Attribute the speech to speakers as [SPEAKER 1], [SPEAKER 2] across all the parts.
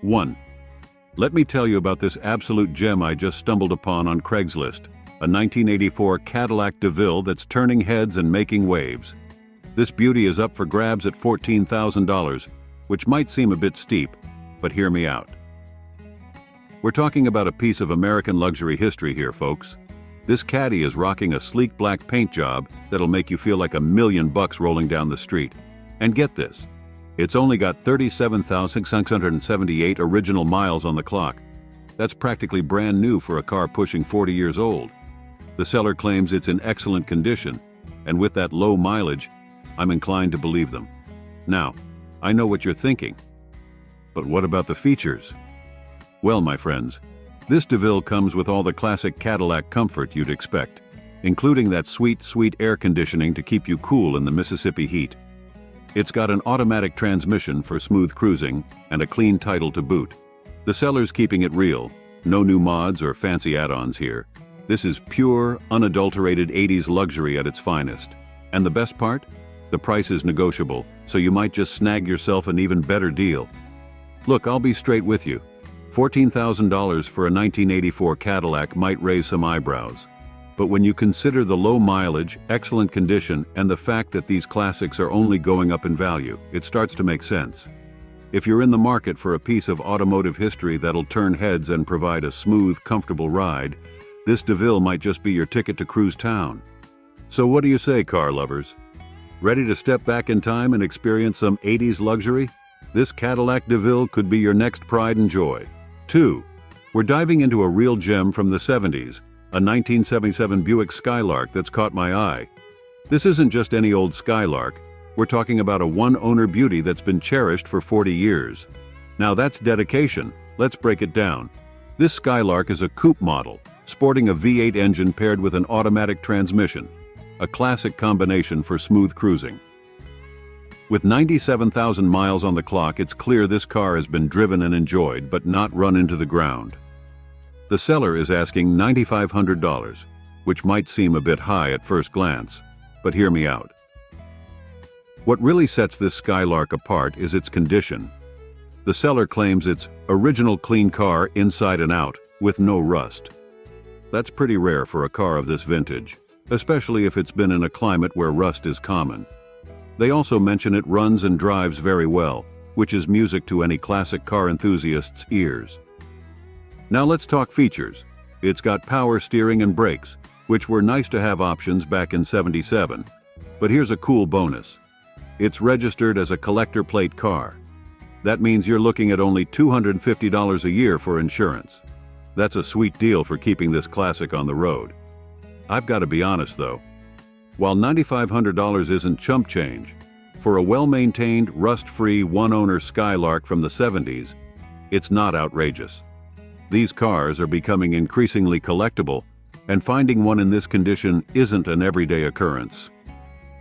[SPEAKER 1] 1. Let me tell you about this absolute gem I just stumbled upon on Craigslist, a 1984 Cadillac DeVille that's turning heads and making waves. This beauty is up for grabs at $14,000, which might seem a bit steep, but hear me out. We're talking about a piece of American luxury history here, folks. This Caddy is rocking a sleek black paint job that'll make you feel like $1 million rolling down the street. And get this, it's only got 37,678 original miles on the clock. That's practically brand new for a car pushing 40 years old. The seller claims it's in excellent condition, and with that low mileage, I'm inclined to believe them. Now, I know what you're thinking, but what about the features? Well, my friends, this DeVille comes with all the classic Cadillac comfort you'd expect, including that sweet, sweet air conditioning to keep you cool in the Mississippi heat. It's got an automatic transmission for smooth cruising and a clean title to boot. The seller's keeping it real, no new mods or fancy add-ons here. This is pure, unadulterated 80s luxury at its finest. And the best part? The price is negotiable, so you might just snag yourself an even better deal. Look, I'll be straight with you. $14,000 for a 1984 Cadillac might raise some eyebrows. But when you consider the low mileage, excellent condition, and the fact that these classics are only going up in value, it starts to make sense. If you're in the market for a piece of automotive history that'll turn heads and provide a smooth, comfortable ride, this DeVille might just be your ticket to cruise town. So what do you say, car lovers? Ready to step back in time and experience some 80s luxury? This Cadillac DeVille could be your next pride and joy. 2. We're diving into a real gem from the 70s, a 1977 Buick Skylark that's caught my eye. This isn't just any old Skylark. We're talking about a one-owner beauty that's been cherished for 40 years. Now that's dedication. Let's break it down. This Skylark is a coupe model, sporting a V8 engine paired with an automatic transmission, a classic combination for smooth cruising. With 97,000 miles on the clock, it's clear this car has been driven and enjoyed, but not run into the ground. The seller is asking $9,500, which might seem a bit high at first glance, but hear me out. What really sets this Skylark apart is its condition. The seller claims it's original clean car inside and out, with no rust. That's pretty rare for a car of this vintage, especially if it's been in a climate where rust is common. They also mention it runs and drives very well, which is music to any classic car enthusiast's ears. Now let's talk features. It's got power steering and brakes, which were nice to have options back in '77. But here's a cool bonus. It's registered as a collector plate car. That means you're looking at only $250 a year for insurance. That's a sweet deal for keeping this classic on the road. I've got to be honest though. While $9,500 isn't chump change, for a well-maintained, rust-free, one-owner Skylark from the '70s, it's not outrageous. These cars are becoming increasingly collectible, and finding one in this condition isn't an everyday occurrence.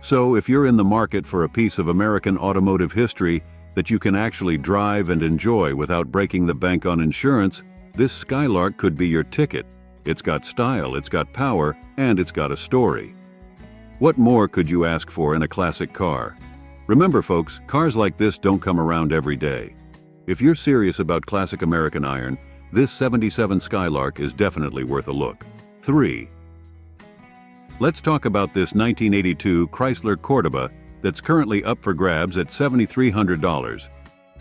[SPEAKER 1] So if you're in the market for a piece of American automotive history that you can actually drive and enjoy without breaking the bank on insurance, this Skylark could be your ticket. It's got style, it's got power, and it's got a story. What more could you ask for in a classic car? Remember folks, cars like this don't come around every day. If you're serious about classic American iron, this '77 Skylark is definitely worth a look. 3. Let's talk about this 1982 Chrysler Cordoba that's currently up for grabs at $7,300.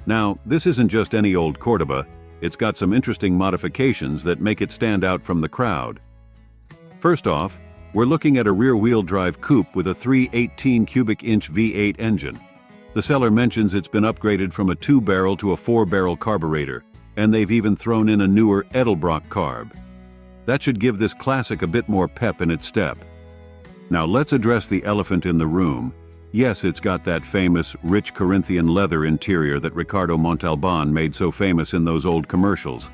[SPEAKER 1] Now, this isn't just any old Cordoba, it's got some interesting modifications that make it stand out from the crowd. First off, we're looking at a rear-wheel drive coupe with a 318 cubic inch V8 engine. The seller mentions it's been upgraded from a 2-barrel to a 4-barrel carburetor, and they've even thrown in a newer Edelbrock carb. That should give this classic a bit more pep in its step. Now let's address the elephant in the room. Yes, it's got that famous, rich Corinthian leather interior that Ricardo Montalban made so famous in those old commercials.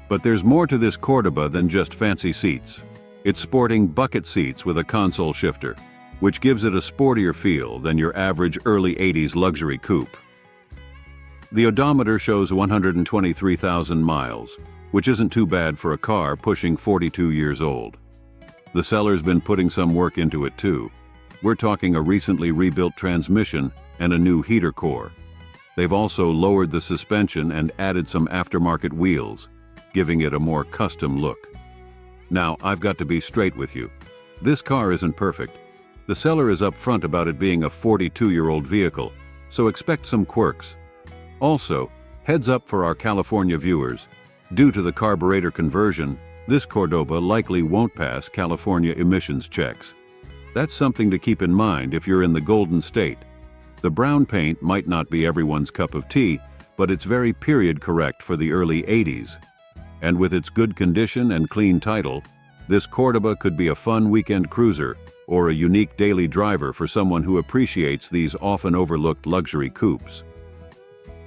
[SPEAKER 1] But there's more to this Cordoba than just fancy seats. It's sporting bucket seats with a console shifter, which gives it a sportier feel than your average early '80s luxury coupe. The odometer shows 123,000 miles, which isn't too bad for a car pushing 42 years old. The seller's been putting some work into it too. We're talking a recently rebuilt transmission and a new heater core. They've also lowered the suspension and added some aftermarket wheels, giving it a more custom look. Now, I've got to be straight with you. This car isn't perfect. The seller is upfront about it being a 42-year-old vehicle, so expect some quirks. Also, heads up for our California viewers. Due to the carburetor conversion, this Cordoba likely won't pass California emissions checks. That's something to keep in mind if you're in the Golden State. The brown paint might not be everyone's cup of tea, but it's very period correct for the early 80s. And with its good condition and clean title, this Cordoba could be a fun weekend cruiser or a unique daily driver for someone who appreciates these often overlooked luxury coupes.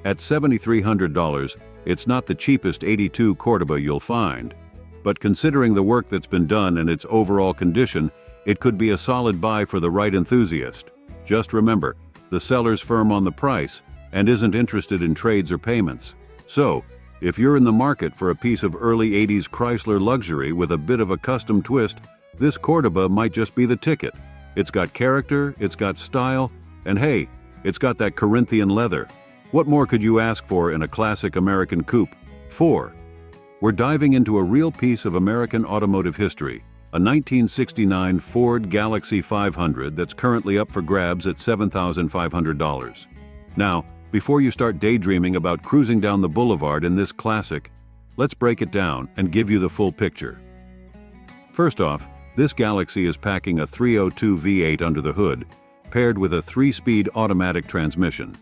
[SPEAKER 1] At $7,300, it's not the cheapest 82 Cordoba you'll find, but considering the work that's been done and its overall condition, it could be a solid buy for the right enthusiast. Just remember, the seller's firm on the price and isn't interested in trades or payments. So, if you're in the market for a piece of early 80s Chrysler luxury with a bit of a custom twist, this Cordoba might just be the ticket. It's got character, it's got style, and hey, it's got that Corinthian leather. What more could you ask for in a classic American coupe? 4. We're diving into a real piece of American automotive history, a 1969 Ford Galaxy 500 that's currently up for grabs at $7,500. Now, before you start daydreaming about cruising down the boulevard in this classic, let's break it down and give you the full picture. First off, this Galaxy is packing a 302 V8 under the hood, paired with a 3-speed automatic transmission.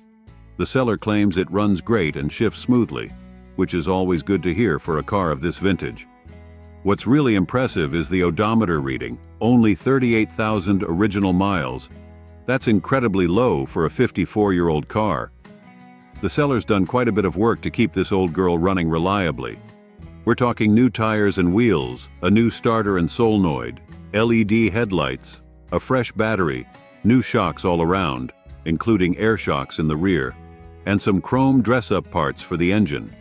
[SPEAKER 1] The seller claims it runs great and shifts smoothly, which is always good to hear for a car of this vintage. What's really impressive is the odometer reading, only 38,000 original miles. That's incredibly low for a 54-year-old car. The seller's done quite a bit of work to keep this old girl running reliably. We're talking new tires and wheels, a new starter and solenoid, LED headlights, a fresh battery, new shocks all around, including air shocks in the rear, and some chrome dress-up parts for the engine.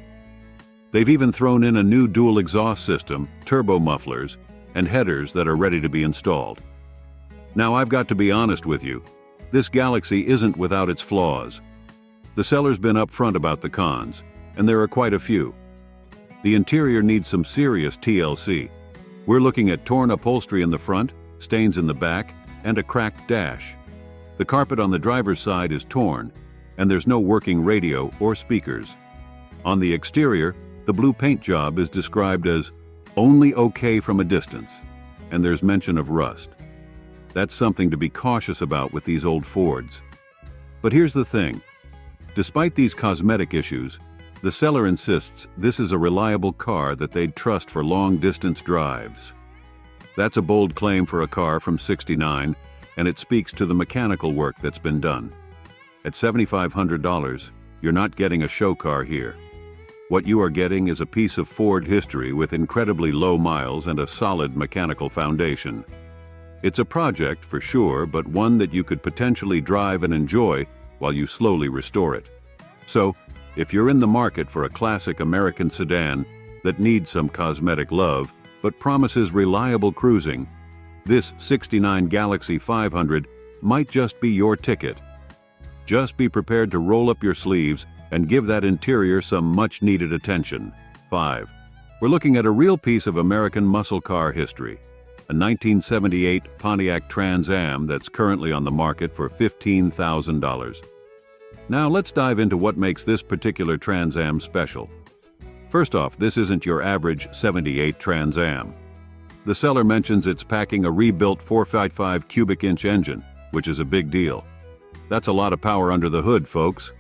[SPEAKER 1] They've even thrown in a new dual exhaust system, turbo mufflers, and headers that are ready to be installed. Now, I've got to be honest with you. This Galaxy isn't without its flaws. The seller's been upfront about the cons, and there are quite a few. The interior needs some serious TLC. We're looking at torn upholstery in the front, stains in the back, and a cracked dash. The carpet on the driver's side is torn, and there's no working radio or speakers. On the exterior, the blue paint job is described as only okay from a distance, and there's mention of rust. That's something to be cautious about with these old Fords. But here's the thing. Despite these cosmetic issues, the seller insists this is a reliable car that they'd trust for long-distance drives. That's a bold claim for a car from '69, and it speaks to the mechanical work that's been done. At $7,500, you're not getting a show car here. What you are getting is a piece of Ford history with incredibly low miles and a solid mechanical foundation. It's a project for sure, but one that you could potentially drive and enjoy while you slowly restore it. So, if you're in the market for a classic American sedan that needs some cosmetic love but promises reliable cruising, this '69 Galaxy 500 might just be your ticket. Just be prepared to roll up your sleeves and give that interior some much-needed attention. 5. We're looking at a real piece of American muscle car history, a 1978 Pontiac Trans Am that's currently on the market for $15,000. Now let's dive into what makes this particular Trans Am special. First off, this isn't your average '78 Trans Am. The seller mentions it's packing a rebuilt 455 cubic inch engine, which is a big deal. That's a lot of power under the hood, folks.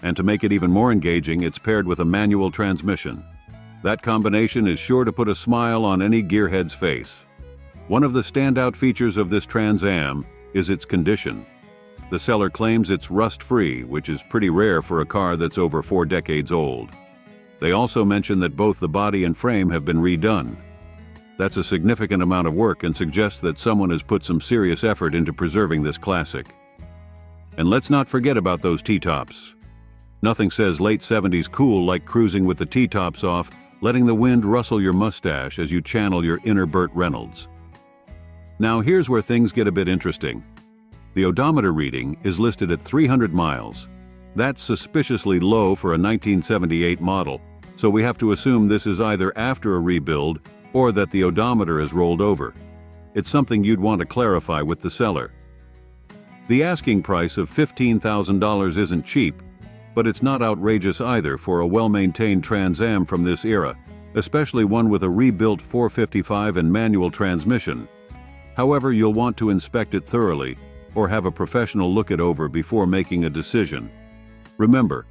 [SPEAKER 1] And to make it even more engaging, it's paired with a manual transmission. That combination is sure to put a smile on any gearhead's face. One of the standout features of this Trans Am is its condition. The seller claims it's rust-free, which is pretty rare for a car that's over 4 decades old. They also mention that both the body and frame have been redone. That's a significant amount of work and suggests that someone has put some serious effort into preserving this classic. And let's not forget about those T-tops. Nothing says late 70s cool like cruising with the T-tops off, letting the wind rustle your mustache as you channel your inner Burt Reynolds. Now here's where things get a bit interesting. The odometer reading is listed at 300 miles. That's suspiciously low for a 1978 model, so we have to assume this is either after a rebuild or that the odometer is rolled over. It's something you'd want to clarify with the seller. The asking price of $15,000 isn't cheap, but it's not outrageous either for a well-maintained Trans Am from this era, especially one with a rebuilt 455 and manual transmission. However, you'll want to inspect it thoroughly or have a professional look it over before making a decision. Remember,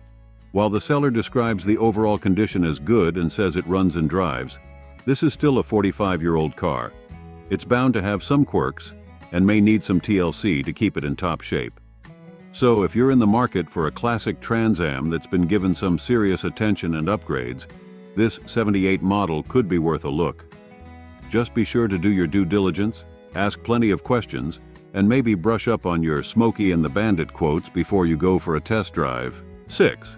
[SPEAKER 1] while the seller describes the overall condition as good and says it runs and drives, this is still a 45-year-old car. It's bound to have some quirks and may need some TLC to keep it in top shape. So if you're in the market for a classic Trans Am that's been given some serious attention and upgrades, this 78 model could be worth a look. Just be sure to do your due diligence, ask plenty of questions, and maybe brush up on your Smokey and the Bandit quotes before you go for a test drive. 6.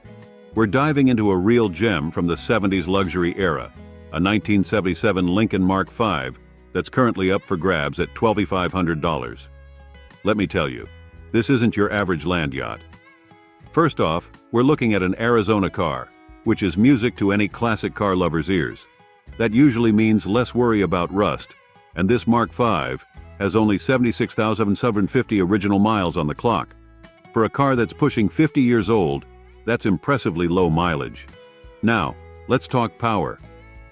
[SPEAKER 1] We're diving into a real gem from the 70s luxury era, a 1977 Lincoln Mark V that's currently up for grabs at $2,500. Let me tell you, this isn't your average land yacht. First off, we're looking at an Arizona car, which is music to any classic car lover's ears. That usually means less worry about rust, and this Mark V has only 76,750 original miles on the clock. For a car that's pushing 50 years old, that's impressively low mileage. Now, let's talk power.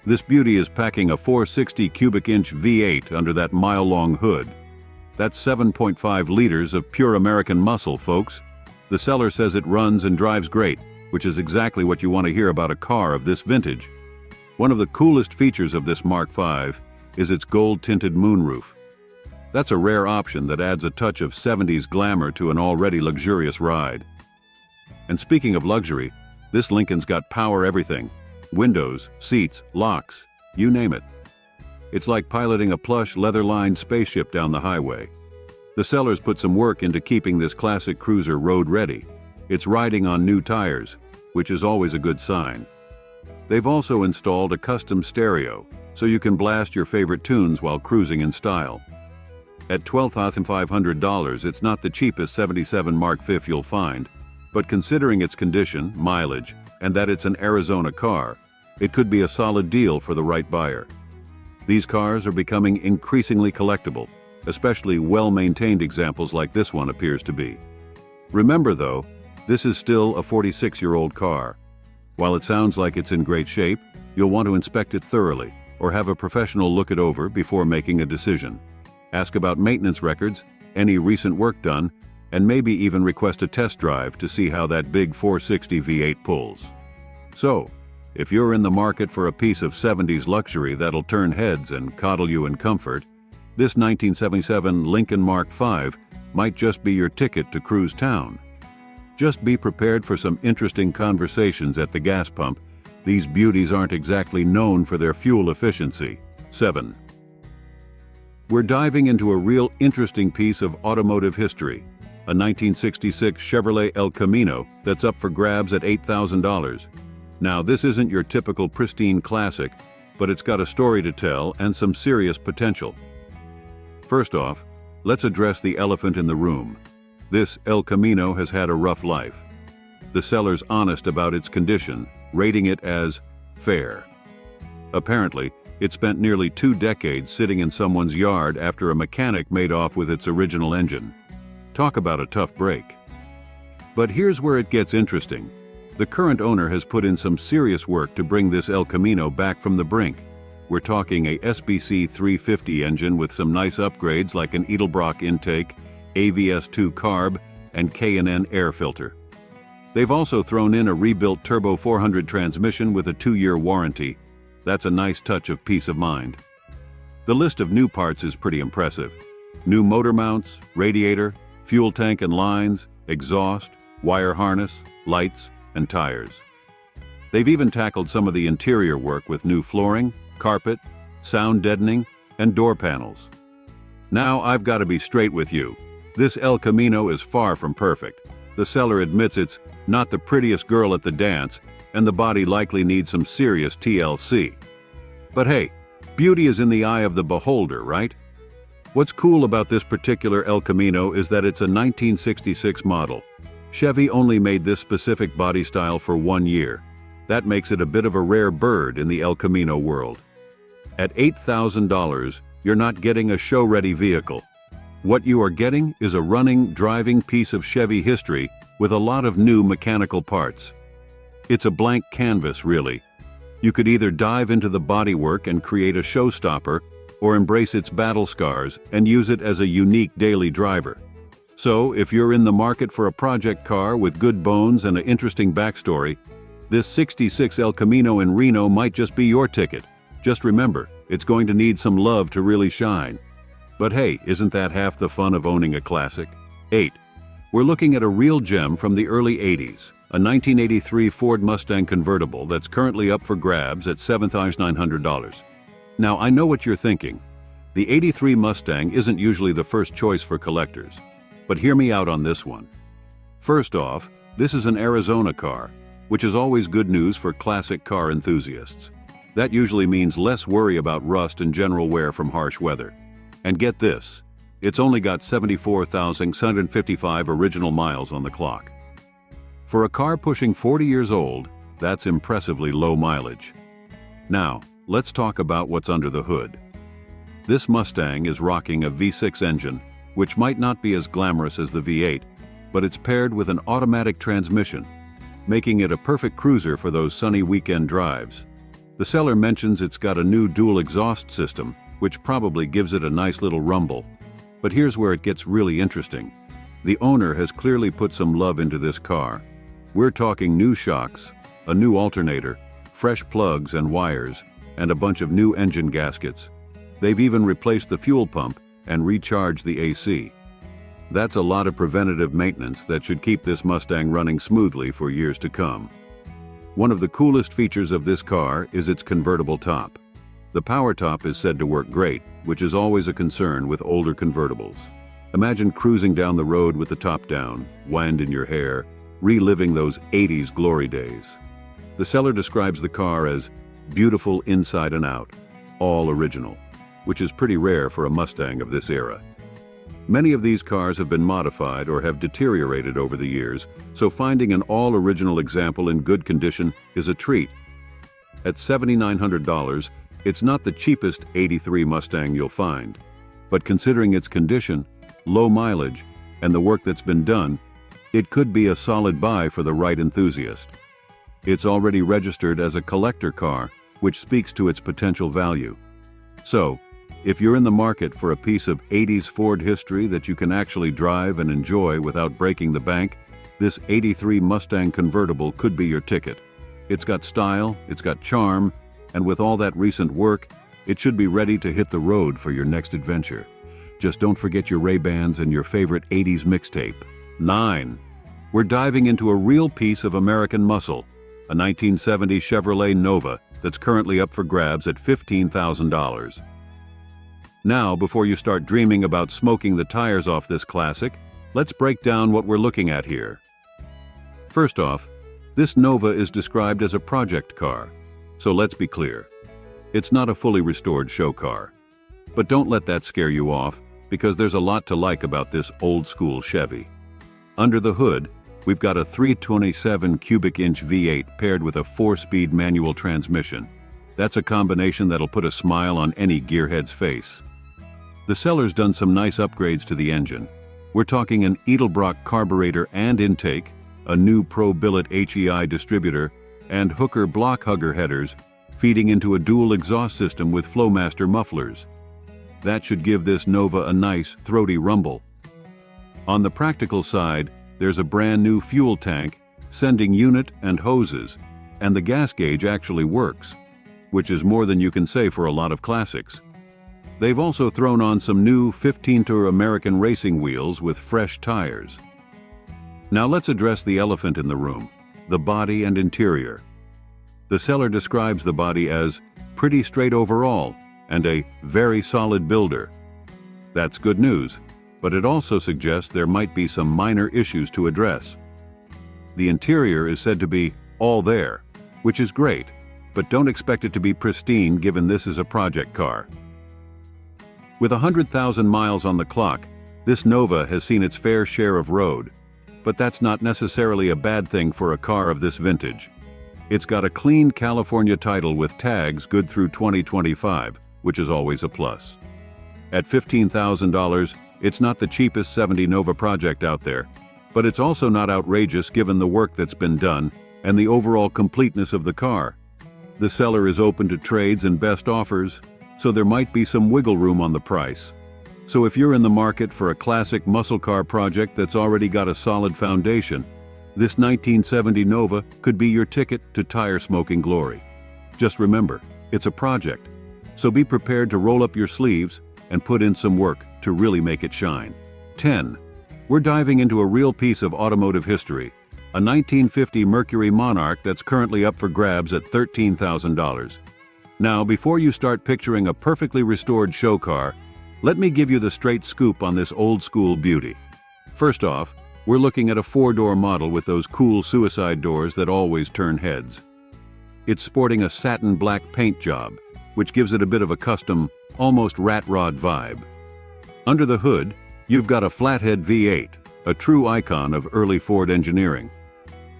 [SPEAKER 1] This beauty is packing a 460 cubic inch V8 under that mile-long hood. That's 7.5 liters of pure American muscle, folks. The seller says it runs and drives great, which is exactly what you want to hear about a car of this vintage. One of the coolest features of this Mark V is its gold-tinted moonroof. That's a rare option that adds a touch of 70s glamour to an already luxurious ride. And speaking of luxury, this Lincoln's got power everything. Windows, seats, locks, you name it. It's like piloting a plush, leather-lined spaceship down the highway. The sellers put some work into keeping this classic cruiser road-ready. It's riding on new tires, which is always a good sign. They've also installed a custom stereo, so you can blast your favorite tunes while cruising in style. At $12,500, it's not the cheapest 77 Mark V you'll find, but considering its condition, mileage, and that it's an Arizona car, it could be a solid deal for the right buyer. These cars are becoming increasingly collectible, especially well-maintained examples like this one appears to be. Remember though, this is still a 46-year-old car. While it sounds like it's in great shape, you'll want to inspect it thoroughly or have a professional look it over before making a decision. Ask about maintenance records, any recent work done, and maybe even request a test drive to see how that big 460 V8 pulls. So, if you're in the market for a piece of 70s luxury that'll turn heads and coddle you in comfort, this 1977 Lincoln Mark V might just be your ticket to cruise town. Just be prepared for some interesting conversations at the gas pump. These beauties aren't exactly known for their fuel efficiency. 7. We're diving into a real interesting piece of automotive history, a 1966 Chevrolet El Camino that's up for grabs at $8,000. Now, this isn't your typical pristine classic, but it's got a story to tell and some serious potential. First off, let's address the elephant in the room. This El Camino has had a rough life. The seller's honest about its condition, rating it as fair. Apparently, it spent nearly 2 decades sitting in someone's yard after a mechanic made off with its original engine. Talk about a tough break. But here's where it gets interesting. The current owner has put in some serious work to bring this El Camino back from the brink. We're talking a SBC 350 engine with some nice upgrades like an Edelbrock intake, AVS2 carb, and K&N air filter. They've also thrown in a rebuilt Turbo 400 transmission with a 2-year warranty. That's a nice touch of peace of mind. The list of new parts is pretty impressive. New motor mounts, radiator, fuel tank and lines, exhaust, wire harness, lights, and tires. They've even tackled some of the interior work with new flooring, carpet, sound deadening, and door panels. Now I've got to be straight with you. This El Camino is far from perfect. The seller admits it's not the prettiest girl at the dance, and the body likely needs some serious TLC. But hey, beauty is in the eye of the beholder, right? What's cool about this particular El Camino is that it's a 1966 model. Chevy only made this specific body style for 1 year. That makes it a bit of a rare bird in the El Camino world. At $8,000, you're not getting a show-ready vehicle. What you are getting is a running, driving piece of Chevy history with a lot of new mechanical parts. It's a blank canvas, really. You could either dive into the bodywork and create a showstopper, or embrace its battle scars and use it as a unique daily driver. So, if you're in the market for a project car with good bones and an interesting backstory, this '66 El Camino in Reno might just be your ticket. Just remember, it's going to need some love to really shine. But hey, isn't that half the fun of owning a classic? 8. We're looking at a real gem from the early 80s, a 1983 Ford Mustang convertible that's currently up for grabs at $7,900. Now, I know what you're thinking. The '83 Mustang isn't usually the first choice for collectors. But hear me out on this one. First off, this is an Arizona car, which is always good news for classic car enthusiasts. That usually means less worry about rust and general wear from harsh weather. And get this, it's only got 74,655 original miles on the clock. For a car pushing 40 years old, that's impressively low mileage. Now, let's talk about what's under the hood. This Mustang is rocking a V6 engine, which might not be as glamorous as the V8, but it's paired with an automatic transmission, making it a perfect cruiser for those sunny weekend drives. The seller mentions it's got a new dual exhaust system, which probably gives it a nice little rumble. But here's where it gets really interesting. The owner has clearly put some love into this car. We're talking new shocks, a new alternator, fresh plugs and wires, and a bunch of new engine gaskets. They've even replaced the fuel pump and recharge the AC. That's a lot of preventative maintenance that should keep this Mustang running smoothly for years to come. One of the coolest features of this car is its convertible top. The power top is said to work great, which is always a concern with older convertibles. Imagine cruising down the road with the top down, wind in your hair, reliving those '80s glory days. The seller describes the car as beautiful inside and out, all original, which is pretty rare for a Mustang of this era. Many of these cars have been modified or have deteriorated over the years, so finding an all-original example in good condition is a treat. At $7,900, it's not the cheapest '83 Mustang you'll find, but considering its condition, low mileage, and the work that's been done, it could be a solid buy for the right enthusiast. It's already registered as a collector car, which speaks to its potential value. So, if you're in the market for a piece of '80s Ford history that you can actually drive and enjoy without breaking the bank, this '83 Mustang convertible could be your ticket. It's got style, it's got charm, and with all that recent work, it should be ready to hit the road for your next adventure. Just don't forget your Ray-Bans and your favorite '80s mixtape. 9. We're diving into a real piece of American muscle, a 1970 Chevrolet Nova that's currently up for grabs at $15,000. Now, before you start dreaming about smoking the tires off this classic, let's break down what we're looking at here. First off, this Nova is described as a project car, so let's be clear. It's not a fully restored show car. But don't let that scare you off, because there's a lot to like about this old-school Chevy. Under the hood, we've got a 327 cubic inch V8 paired with a 4-speed manual transmission. That's a combination that'll put a smile on any gearhead's face. The seller's done some nice upgrades to the engine. We're talking an Edelbrock carburetor and intake, a new Pro Billet HEI distributor, and Hooker block hugger headers, feeding into a dual exhaust system with Flowmaster mufflers. That should give this Nova a nice, throaty rumble. On the practical side, there's a brand new fuel tank, sending unit and hoses, and the gas gauge actually works, which is more than you can say for a lot of classics. They've also thrown on some new 15-tour American racing wheels with fresh tires. Now let's address the elephant in the room, the body and interior. The seller describes the body as pretty straight overall and a very solid builder. That's good news, but it also suggests there might be some minor issues to address. The interior is said to be all there, which is great, but don't expect it to be pristine given this is a project car. With 100,000 miles on the clock, this Nova has seen its fair share of road. but that's not necessarily a bad thing for a car of this vintage. It's got a clean California title with tags good through 2025, which is always a plus. At $15,000, it's not the cheapest 70 Nova project out there, but it's also not outrageous given the work that's been done and the overall completeness of the car. The seller is open to trades and best offers, so there might be some wiggle room on the price. So if you're in the market for a classic muscle car project that's already got a solid foundation, this 1970 Nova could be your ticket to tire-smoking glory. Just remember, it's a project, so be prepared to roll up your sleeves and put in some work to really make it shine. 10. We're diving into a real piece of automotive history, a 1950 Mercury Monarch that's currently up for grabs at $13,000. Now, before you start picturing a perfectly restored show car, let me give you the straight scoop on this old-school beauty. First off, we're looking at a 4-door model with those cool suicide doors that always turn heads. It's sporting a satin black paint job, which gives it a bit of a custom, almost rat rod vibe. Under the hood, you've got a flathead V8, a true icon of early Ford engineering.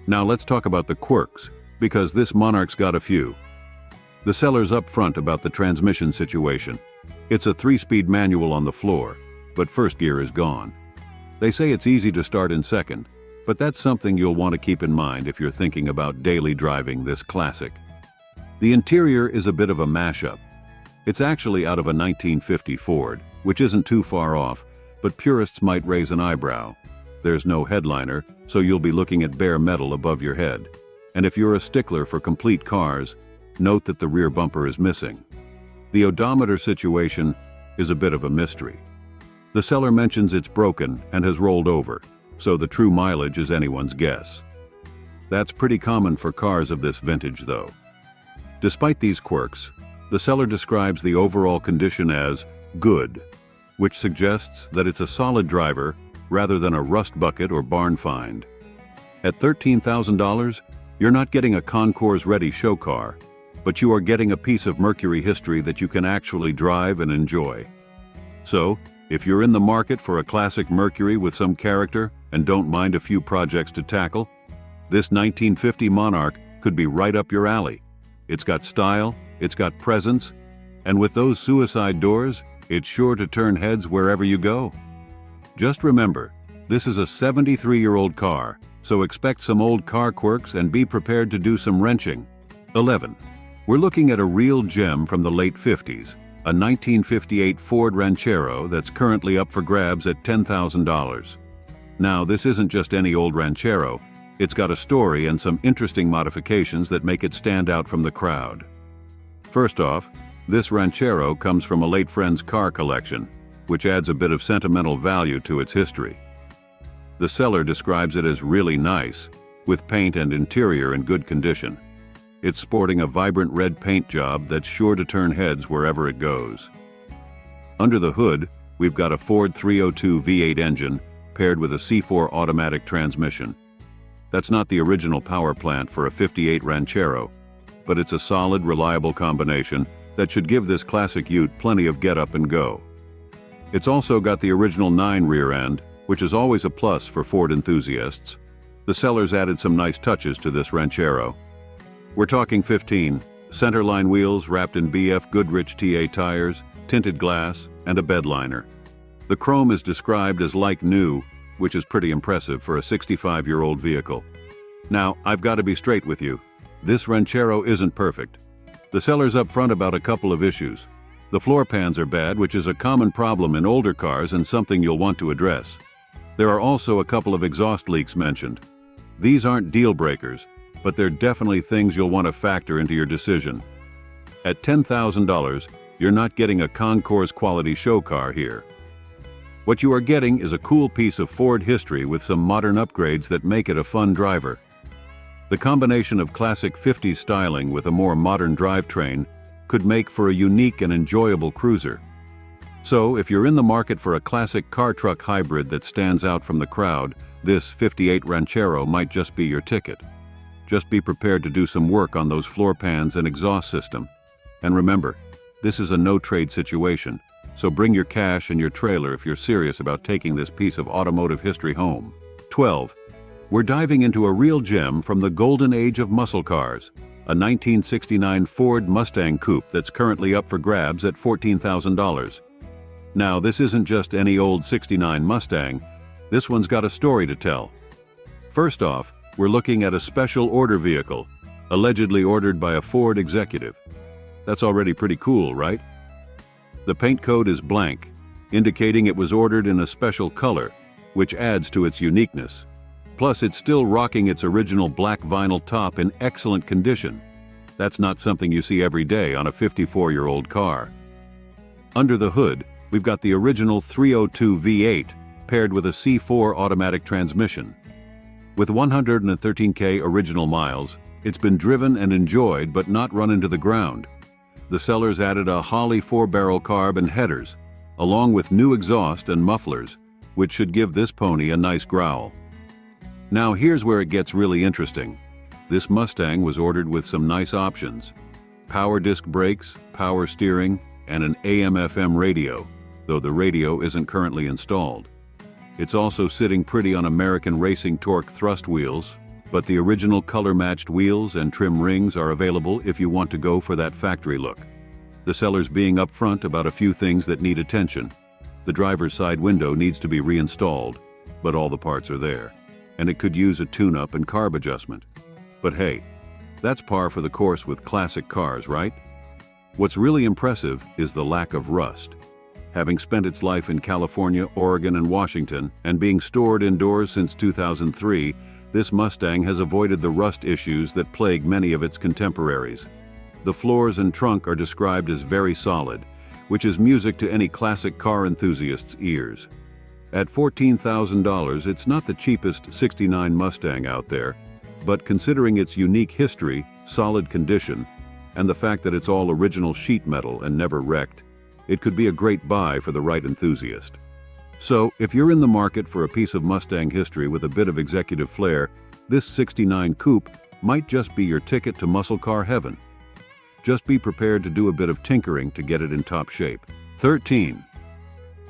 [SPEAKER 1] Now let's talk about the quirks, because this Monarch's got a few. The seller's upfront about the transmission situation. It's a 3-speed manual on the floor, but first gear is gone. They say it's easy to start in second, but that's something you'll want to keep in mind if you're thinking about daily driving this classic. The interior is a bit of a mashup. It's actually out of a 1950 Ford, which isn't too far off, but purists might raise an eyebrow. There's no headliner, so you'll be looking at bare metal above your head. And if you're a stickler for complete cars, note that the rear bumper is missing. The odometer situation is a bit of a mystery. The seller mentions it's broken and has rolled over, so the true mileage is anyone's guess. That's pretty common for cars of this vintage, though. Despite these quirks, the seller describes the overall condition as good, which suggests that it's a solid driver rather than a rust bucket or barn find. At $13,000, you're not getting a concours-ready show car, but you are getting a piece of Mercury history that you can actually drive and enjoy. So, if you're in the market for a classic Mercury with some character and don't mind a few projects to tackle, this 1950 Monarch could be right up your alley. It's got style, it's got presence, and with those suicide doors, it's sure to turn heads wherever you go. Just remember, this is a 73-year-old car, so expect some old car quirks and be prepared to do some wrenching. 11. We're looking at a real gem from the late 50s, a 1958 Ford Ranchero that's currently up for grabs at $10,000. Now, this isn't just any old Ranchero. It's got a story and some interesting modifications that make it stand out from the crowd. First off, this Ranchero comes from a late friend's car collection, which adds a bit of sentimental value to its history. The seller describes it as really nice, with paint and interior in good condition. It's sporting a vibrant red paint job that's sure to turn heads wherever it goes. Under the hood, we've got a Ford 302 V8 engine paired with a C4 automatic transmission. That's not the original power plant for a 58 Ranchero, but it's a solid, reliable combination that should give this classic ute plenty of get up and go. It's also got the original 9 rear end, which is always a plus for Ford enthusiasts. The sellers added some nice touches to this Ranchero. We're talking 15 centerline wheels wrapped in BF Goodrich TA tires, tinted glass, and a bed liner. The chrome is described as like new, which is pretty impressive for a 65-year-old vehicle. Now, I've got to be straight with you. This Ranchero isn't perfect. The seller's upfront about a couple of issues. The floor pans are bad, which is a common problem in older cars and something you'll want to address. There are also a couple of exhaust leaks mentioned. These aren't deal breakers, but they're definitely things you'll want to factor into your decision. At $10,000, you're not getting a concours quality show car here. What you are getting is a cool piece of Ford history with some modern upgrades that make it a fun driver. The combination of classic 50s styling with a more modern drivetrain could make for a unique and enjoyable cruiser. So, if you're in the market for a classic car-truck hybrid that stands out from the crowd, this 58 Ranchero might just be your ticket. Just be prepared to do some work on those floor pans and exhaust system. And remember, this is a no-trade situation, so bring your cash and your trailer if you're serious about taking this piece of automotive history home. 12. We're diving into a real gem from the golden age of muscle cars, a 1969 Ford Mustang Coupe that's currently up for grabs at $14,000. Now, this isn't just any old '69 Mustang. This one's got a story to tell. First off, we're looking at a special order vehicle, allegedly ordered by a Ford executive. That's already pretty cool, right? The paint code is blank, indicating it was ordered in a special color, which adds to its uniqueness. Plus, it's still rocking its original black vinyl top in excellent condition. That's not something you see every day on a 54-year-old car. Under the hood, we've got the original 302 V8 paired with a C4 automatic transmission. With 113K original miles, it's been driven and enjoyed but not run into the ground. The sellers added a Holley 4-barrel carb and headers, along with new exhaust and mufflers, which should give this pony a nice growl. Now here's where it gets really interesting. This Mustang was ordered with some nice options: power disc brakes, power steering, and an AM/FM radio, though the radio isn't currently installed. It's also sitting pretty on American Racing Torque thrust wheels, but the original color-matched wheels and trim rings are available if you want to go for that factory look. The seller's being upfront about a few things that need attention. The driver's side window needs to be reinstalled, but all the parts are there, and it could use a tune-up and carb adjustment. But hey, that's par for the course with classic cars, right? What's really impressive is the lack of rust. Having spent its life in California, Oregon, and Washington, and being stored indoors since 2003, this Mustang has avoided the rust issues that plague many of its contemporaries. The floors and trunk are described as very solid, which is music to any classic car enthusiast's ears. At $14,000, it's not the cheapest '69 Mustang out there, but considering its unique history, solid condition, and the fact that it's all original sheet metal and never wrecked, it could be a great buy for the right enthusiast. So, if you're in the market for a piece of Mustang history with a bit of executive flair, this '69 Coupe might just be your ticket to muscle car heaven. Just be prepared to do a bit of tinkering to get it in top shape. 13.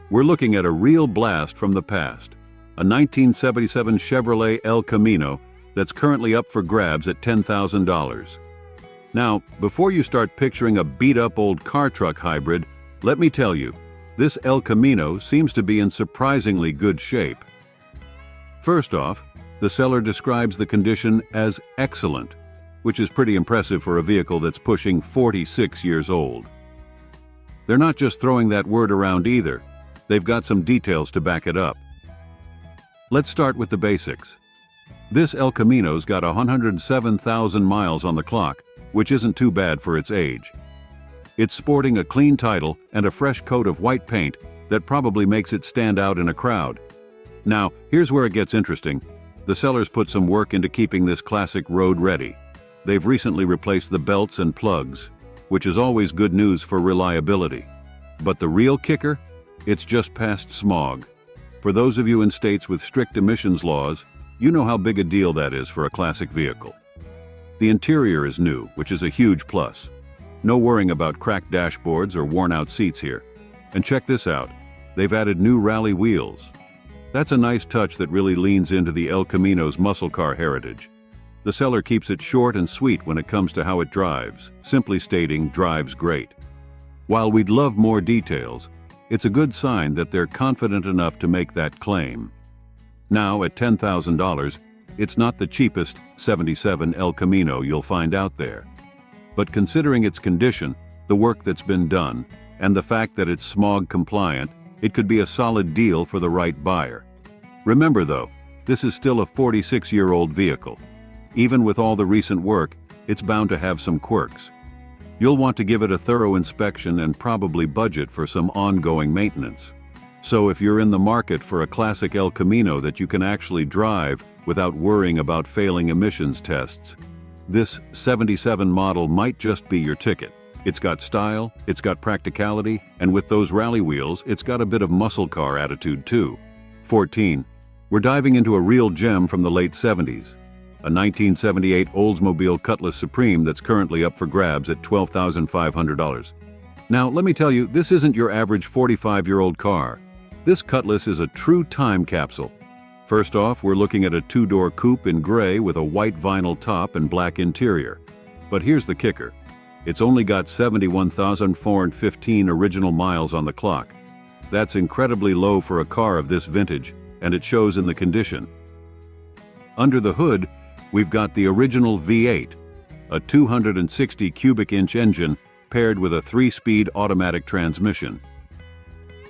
[SPEAKER 1] We're looking at a real blast from the past, a 1977 Chevrolet El Camino that's currently up for grabs at $10,000. Now, before you start picturing a beat-up old car truck hybrid, let me tell you, this El Camino seems to be in surprisingly good shape. First off, the seller describes the condition as excellent, which is pretty impressive for a vehicle that's pushing 46 years old. They're not just throwing that word around either. They've got some details to back it up. Let's start with the basics. This El Camino's got 107,000 miles on the clock, which isn't too bad for its age. It's sporting a clean title and a fresh coat of white paint that probably makes it stand out in a crowd. Now, here's where it gets interesting. The sellers put some work into keeping this classic road ready. They've recently replaced the belts and plugs, which is always good news for reliability. But the real kicker? It's just past smog. For those of you in states with strict emissions laws, you know how big a deal that is for a classic vehicle. The interior is new, which is a huge plus. No worrying about cracked dashboards or worn-out seats here. And check this out. They've added new rally wheels. That's a nice touch that really leans into the El Camino's muscle car heritage. The seller keeps it short and sweet when it comes to how it drives, simply stating, drives great. While we'd love more details, it's a good sign that they're confident enough to make that claim. Now, at $10,000, it's not the cheapest '77 El Camino you'll find out there. But considering its condition, the work that's been done, and the fact that it's smog compliant, it could be a solid deal for the right buyer. Remember though, this is still a 46-year-old vehicle. Even with all the recent work, it's bound to have some quirks. You'll want to give it a thorough inspection and probably budget for some ongoing maintenance. So if you're in the market for a classic El Camino that you can actually drive without worrying about failing emissions tests, this '77 model might just be your ticket. It's got style, it's got practicality, and with those rally wheels, it's got a bit of muscle car attitude too. 14. We're diving into a real gem from the late '70s. A 1978 Oldsmobile Cutlass Supreme that's currently up for grabs at $12,500. Now, let me tell you, this isn't your average 45-year-old car. This Cutlass is a true time capsule. First off, we're looking at a two-door coupe in gray with a white vinyl top and black interior. But here's the kicker. It's only got 71,415 original miles on the clock. That's incredibly low for a car of this vintage, and it shows in the condition. Under the hood, we've got the original V8, a 260 cubic inch engine paired with a 3-speed automatic transmission.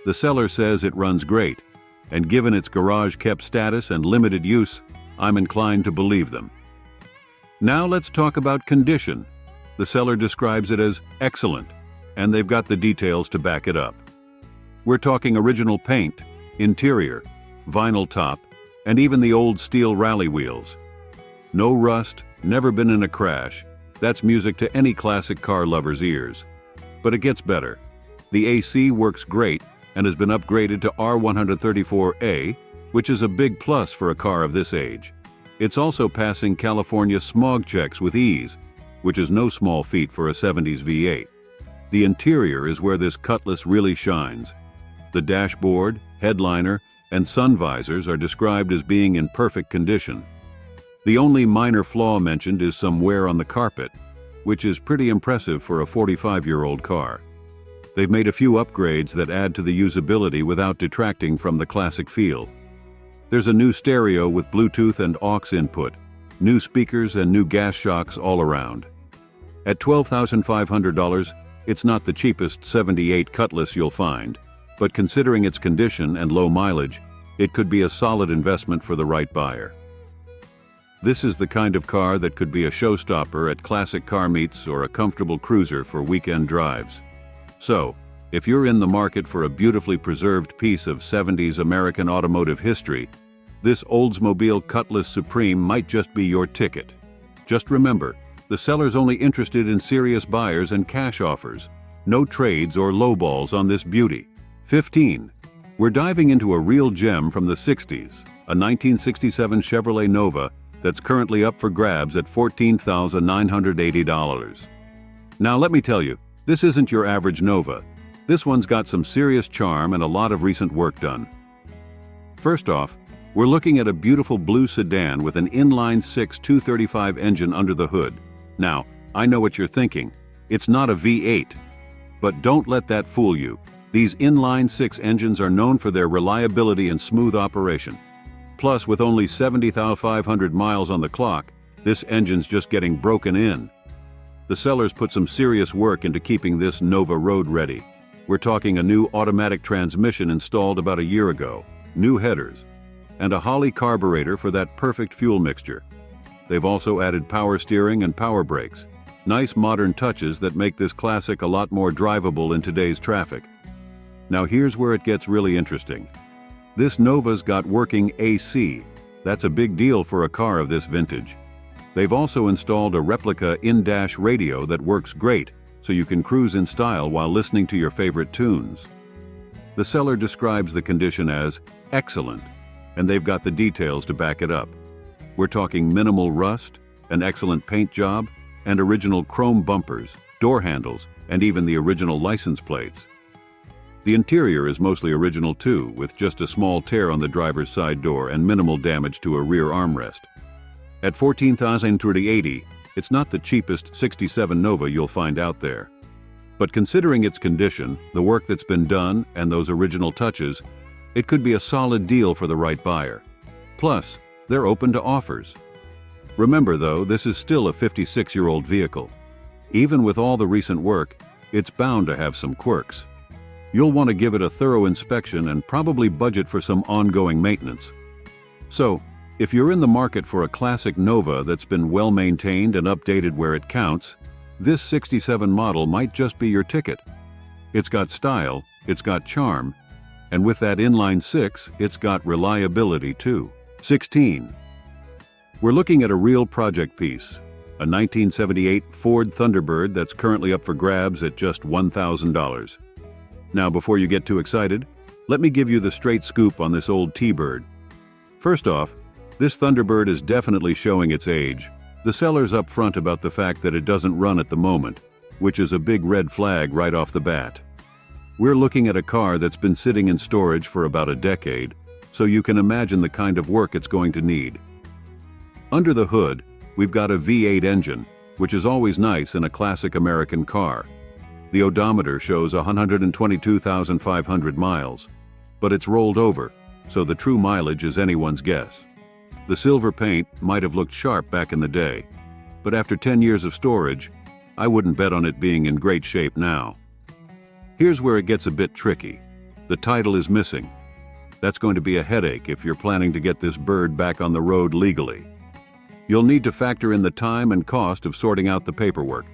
[SPEAKER 1] The seller says it runs great, and given its garage-kept status and limited use, I'm inclined to believe them. Now let's talk about condition. The seller describes it as excellent, and they've got the details to back it up. We're talking original paint, interior, vinyl top, and even the old steel rally wheels. No rust, never been in a crash. That's music to any classic car lover's ears. But it gets better. The AC works great and has been upgraded to R134A, which is a big plus for a car of this age. It's also passing California smog checks with ease, which is no small feat for a 70s V8. The interior is where this Cutlass really shines. The dashboard, headliner, and sun visors are described as being in perfect condition. The only minor flaw mentioned is some wear on the carpet, which is pretty impressive for a 45-year-old car. They've made a few upgrades that add to the usability without detracting from the classic feel. There's a new stereo with Bluetooth and aux input, new speakers and new gas shocks all around. At $12,500, it's not the cheapest 78 Cutlass you'll find, but considering its condition and low mileage, it could be a solid investment for the right buyer. This is the kind of car that could be a showstopper at classic car meets or a comfortable cruiser for weekend drives. So, if you're in the market for a beautifully preserved piece of 70s American automotive history, this Oldsmobile Cutlass Supreme might just be your ticket. Just remember, the seller's only interested in serious buyers and cash offers. No trades or lowballs on this beauty. 15. We're diving into a real gem from the 60s, a 1967 Chevrolet Nova that's currently up for grabs at $14,980. Now let me tell you, this isn't your average Nova. This one's got some serious charm and a lot of recent work done. First off, we're looking at a beautiful blue sedan with an inline-six 235 engine under the hood. Now, I know what you're thinking. It's not a V8. But don't let that fool you. These inline-six engines are known for their reliability and smooth operation. Plus, with only 70,500 miles on the clock, this engine's just getting broken in. The sellers put some serious work into keeping this Nova road ready. We're talking a new automatic transmission installed about a year ago, new headers, and a Holley carburetor for that perfect fuel mixture. They've also added power steering and power brakes. Nice modern touches that make this classic a lot more drivable in today's traffic. Now here's where it gets really interesting. This Nova's got working AC. That's a big deal for a car of this vintage. They've also installed a replica in-dash radio that works great, so you can cruise in style while listening to your favorite tunes. The seller describes the condition as excellent, and they've got the details to back it up. We're talking minimal rust, an excellent paint job, and original chrome bumpers, door handles, and even the original license plates. The interior is mostly original too, with just a small tear on the driver's side door and minimal damage to a rear armrest. At $14,280, it's not the cheapest 67 Nova you'll find out there. But considering its condition, the work that's been done, and those original touches, it could be a solid deal for the right buyer. Plus, they're open to offers. Remember though, this is still a 56-year-old vehicle. Even with all the recent work, it's bound to have some quirks. You'll want to give it a thorough inspection and probably budget for some ongoing maintenance. So, if you're in the market for a classic Nova that's been well maintained and updated where it counts, this 67 model might just be your ticket. It's got style, it's got charm, and with that inline-six, it's got reliability too. 16. We're looking at a real project piece, a 1978 Ford Thunderbird that's currently up for grabs at just $1,000. Now, before you get too excited, let me give you the straight scoop on this old T-Bird. First off, this Thunderbird is definitely showing its age. The seller's upfront about the fact that it doesn't run at the moment, which is a big red flag right off the bat. We're looking at a car that's been sitting in storage for about a decade, so you can imagine the kind of work it's going to need. Under the hood, we've got a V8 engine, which is always nice in a classic American car. The odometer shows 122,500 miles, but it's rolled over, so the true mileage is anyone's guess. The silver paint might have looked sharp back in the day, but after 10 years of storage, I wouldn't bet on it being in great shape now. Here's where it gets a bit tricky. The title is missing. That's going to be a headache if you're planning to get this bird back on the road legally. You'll need to factor in the time and cost of sorting out the paperwork.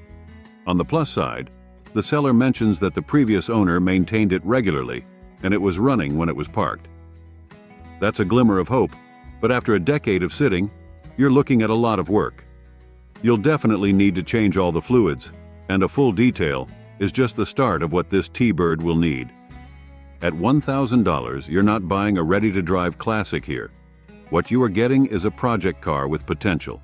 [SPEAKER 1] On the plus side, the seller mentions that the previous owner maintained it regularly and it was running when it was parked. That's a glimmer of hope, but after a decade of sitting, you're looking at a lot of work. You'll definitely need to change all the fluids, and a full detail is just the start of what this T-Bird will need. At $1,000, you're not buying a ready-to-drive classic here. What you are getting is a project car with potential.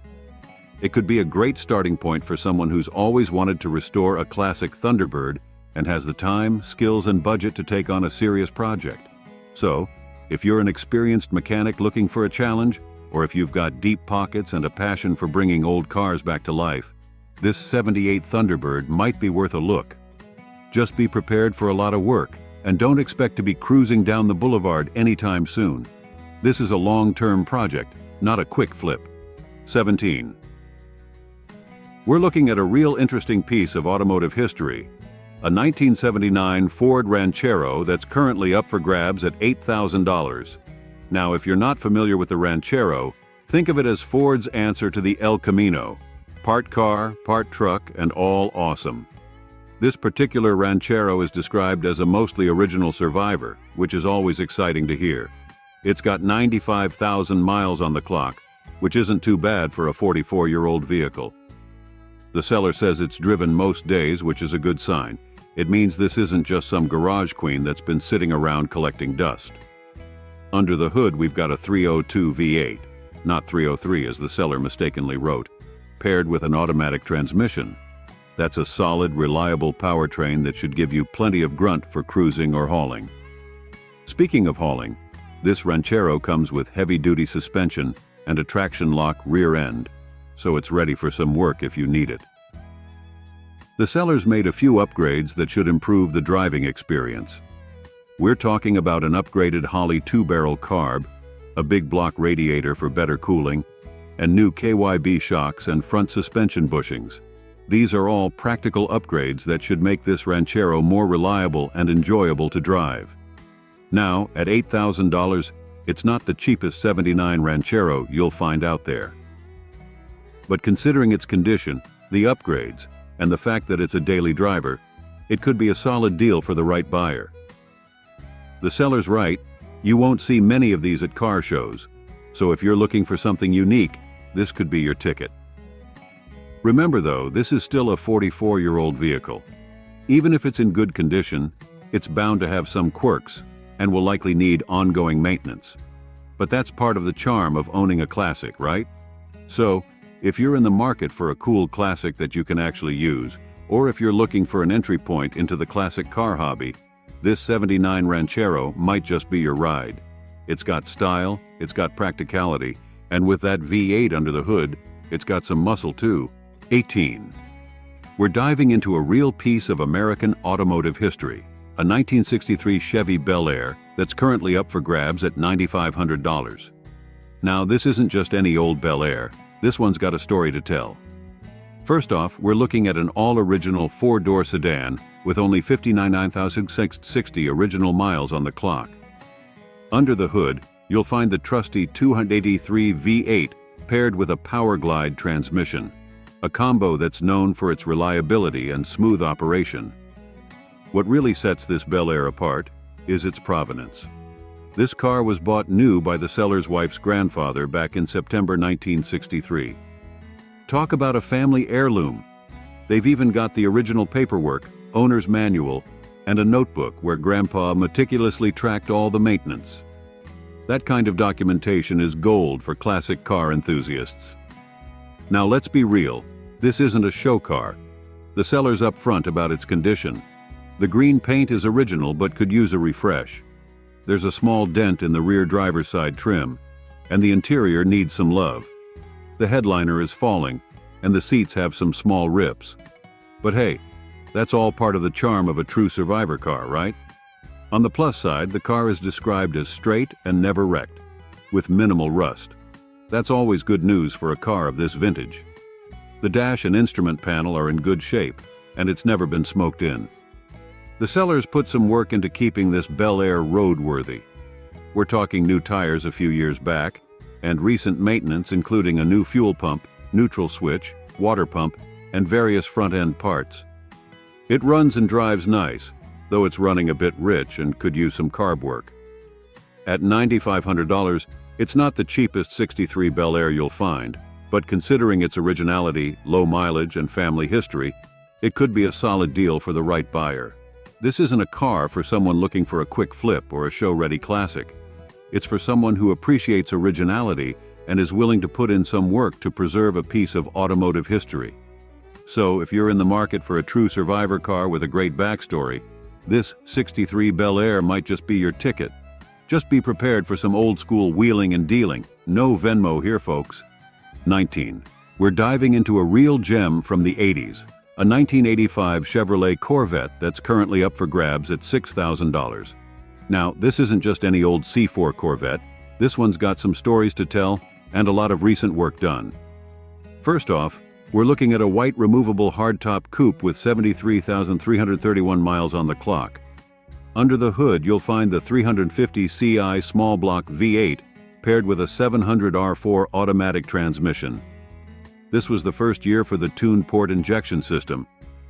[SPEAKER 1] It could be a great starting point for someone who's always wanted to restore a classic Thunderbird and has the time, skills, and budget to take on a serious project. So, if you're an experienced mechanic looking for a challenge, or if you've got deep pockets and a passion for bringing old cars back to life, this '78 Thunderbird might be worth a look. Just be prepared for a lot of work, and don't expect to be cruising down the boulevard anytime soon. This is a long-term project, not a quick flip. 17. We're looking at a real interesting piece of automotive history, a 1979 Ford Ranchero that's currently up for grabs at $8,000. Now, if you're not familiar with the Ranchero, think of it as Ford's answer to the El Camino. Part car, part truck, and all awesome. This particular Ranchero is described as a mostly original survivor, which is always exciting to hear. It's got 95,000 miles on the clock, which isn't too bad for a 44-year-old vehicle. The seller says it's driven most days, which is a good sign. It means this isn't just some garage queen that's been sitting around collecting dust. Under the hood, we've got a 302 V8, not 303 as the seller mistakenly wrote, paired with an automatic transmission. That's a solid, reliable powertrain that should give you plenty of grunt for cruising or hauling. Speaking of hauling, this Ranchero comes with heavy-duty suspension and a traction lock rear end, so it's ready for some work if you need it. The seller's made a few upgrades that should improve the driving experience. We're talking about an upgraded Holley 2-barrel carb, a big block radiator for better cooling, and new KYB shocks and front suspension bushings. These are all practical upgrades that should make this Ranchero more reliable and enjoyable to drive. Now, at $8,000, it's not the cheapest '79 Ranchero you'll find out there. But considering its condition, the upgrades, and the fact that it's a daily driver, it could be a solid deal for the right buyer. The seller's right, you won't see many of these at car shows, so if you're looking for something unique, this could be your ticket. Remember though, this is still a 44-year-old vehicle. Even if it's in good condition, it's bound to have some quirks and will likely need ongoing maintenance. But that's part of the charm of owning a classic, right? So, if you're in the market for a cool classic that you can actually use, or if you're looking for an entry point into the classic car hobby, this '79 Ranchero might just be your ride. It's got style, it's got practicality, and with that V8 under the hood, it's got some muscle too. 18. We're diving into a real piece of American automotive history, a 1963 Chevy Bel Air that's currently up for grabs at $9,500. Now, this isn't just any old Bel Air. This one's got a story to tell. First off, we're looking at an all-original 4-door sedan with only 59,660 original miles on the clock. Under the hood, you'll find the trusty 283 V8 paired with a Power Glide transmission, a combo that's known for its reliability and smooth operation. What really sets this Bel Air apart is its provenance. This car was bought new by the seller's wife's grandfather back in September 1963. Talk about a family heirloom. They've even got the original paperwork, owner's manual, and a notebook where Grandpa meticulously tracked all the maintenance. That kind of documentation is gold for classic car enthusiasts. Now let's be real, this isn't a show car. The seller's upfront about its condition. The green paint is original but could use a refresh. There's a small dent in the rear driver's side trim, and the interior needs some love. The headliner is falling, and the seats have some small rips. But hey, that's all part of the charm of a true survivor car, right? On the plus side, the car is described as straight and never wrecked, with minimal rust. That's always good news for a car of this vintage. The dash and instrument panel are in good shape, and it's never been smoked in. The sellers put some work into keeping this Bel Air roadworthy. We're talking new tires a few years back, and recent maintenance including a new fuel pump, neutral switch, water pump, and various front-end parts. It runs and drives nice, though it's running a bit rich and could use some carb work. At $9,500, it's not the cheapest '63 Bel Air you'll find, but considering its originality, low mileage, and family history, it could be a solid deal for the right buyer. This isn't a car for someone looking for a quick flip or a show-ready classic. It's for someone who appreciates originality and is willing to put in some work to preserve a piece of automotive history. So, if you're in the market for a true survivor car with a great backstory, this '63 Bel Air might just be your ticket. Just be prepared for some old-school wheeling and dealing. No Venmo here, folks. 19. We're diving into a real gem from the '80s. A 1985 Chevrolet Corvette that's currently up for grabs at $6,000. Now, this isn't just any old C4 Corvette. This one's got some stories to tell and a lot of recent work done. First off, we're looking at a white removable hardtop coupe with 73,331 miles on the clock. Under the hood, you'll find the 350 CI small block V8 paired with a 700 R4 automatic transmission. This was the first year for the tuned port injection system,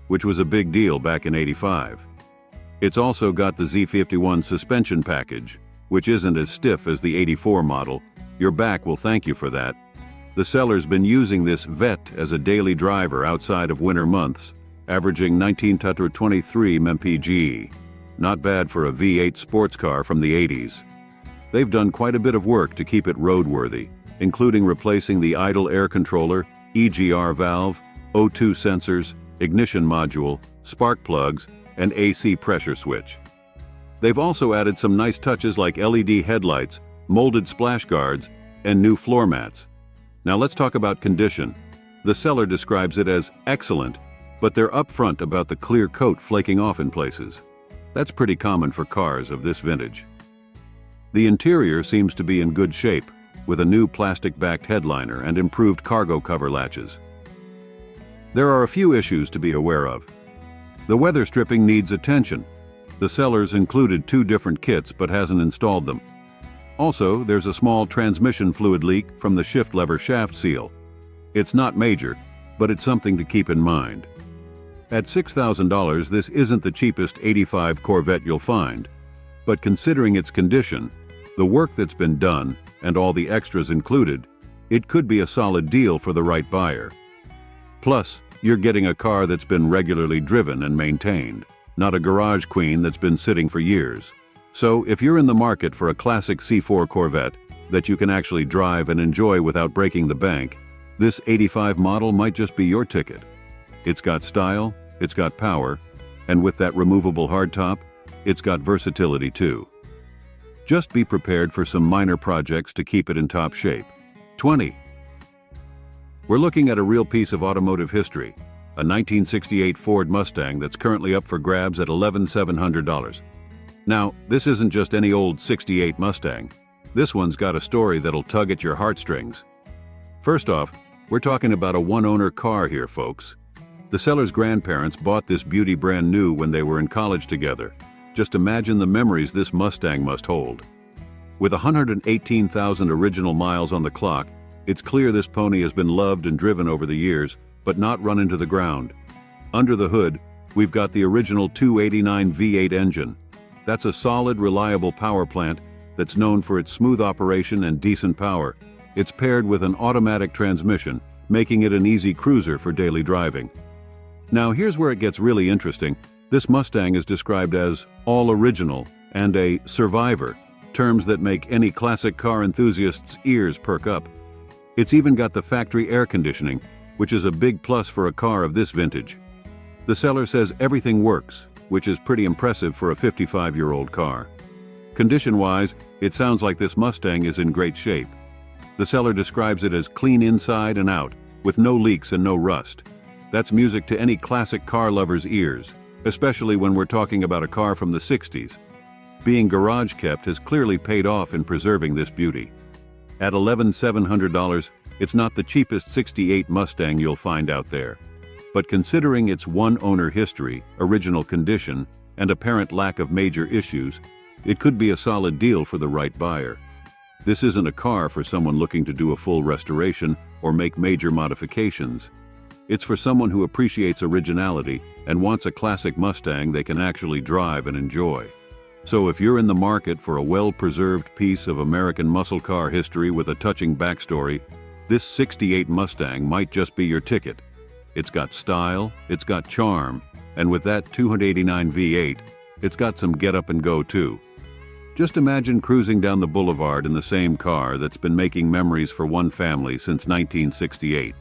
[SPEAKER 1] which was a big deal back in '85. It's also got the Z51 suspension package, which isn't as stiff as the '84 model. Your back will thank you for that. The seller's been using this vet as a daily driver outside of winter months, averaging 19-23 mpg. Not bad for a V8 sports car from the '80s. They've done quite a bit of work to keep it roadworthy, including replacing the idle air controller, EGR valve, O2 sensors, ignition module, spark plugs, and AC pressure switch. They've also added some nice touches like LED headlights, molded splash guards, and new floor mats. Now let's talk about condition. The seller describes it as excellent, but they're upfront about the clear coat flaking off in places. That's pretty common for cars of this vintage. The interior seems to be in good shape, with a new plastic-backed headliner and improved cargo cover latches. There are a few issues to be aware of. The weather stripping needs attention. The seller's included 2 different kits but hasn't installed them. Also, there's a small transmission fluid leak from the shift lever shaft seal. It's not major, but it's something to keep in mind. At $6,000, this isn't the cheapest '85 Corvette you'll find, but considering its condition, the work that's been done, and all the extras included, it could be a solid deal for the right buyer. Plus, you're getting a car that's been regularly driven and maintained, not a garage queen that's been sitting for years. So, if you're in the market for a classic C4 Corvette that you can actually drive and enjoy without breaking the bank, this '85 model might just be your ticket. It's got style, it's got power, and with that removable hardtop, it's got versatility too. Just be prepared for some minor projects to keep it in top shape. 20. We're looking at a real piece of automotive history, a 1968 Ford Mustang that's currently up for grabs at $11,700. Now, this isn't just any old '68 Mustang. This one's got a story that'll tug at your heartstrings. First off, we're talking about a one-owner car here, folks. The seller's grandparents bought this beauty brand new when they were in college together. Just imagine the memories this Mustang must hold. With 118,000 original miles on the clock, it's clear this pony has been loved and driven over the years, but not run into the ground. Under the hood, we've got the original 289 V8 engine. That's a solid, reliable power plant that's known for its smooth operation and decent power. It's paired with an automatic transmission, making it an easy cruiser for daily driving. Now here's where it gets really interesting. This Mustang is described as all original and a survivor, terms that make any classic car enthusiast's ears perk up. It's even got the factory air conditioning, which is a big plus for a car of this vintage. The seller says everything works, which is pretty impressive for a 55-year-old car. Condition-wise, it sounds like this Mustang is in great shape. The seller describes it as clean inside and out, with no leaks and no rust. That's music to any classic car lover's ears, especially when we're talking about a car from the 60s. Being garage kept has clearly paid off in preserving this beauty. At $11,700, it's not the cheapest '68 Mustang you'll find out there. But considering its one-owner history, original condition, and apparent lack of major issues, it could be a solid deal for the right buyer. This isn't a car for someone looking to do a full restoration or make major modifications. It's for someone who appreciates originality and wants a classic Mustang they can actually drive and enjoy. So if you're in the market for a well-preserved piece of American muscle car history with a touching backstory, this '68 Mustang might just be your ticket. It's got style, it's got charm, and with that 289 V8, it's got some get up and go too. Just imagine cruising down the boulevard in the same car that's been making memories for one family since 1968.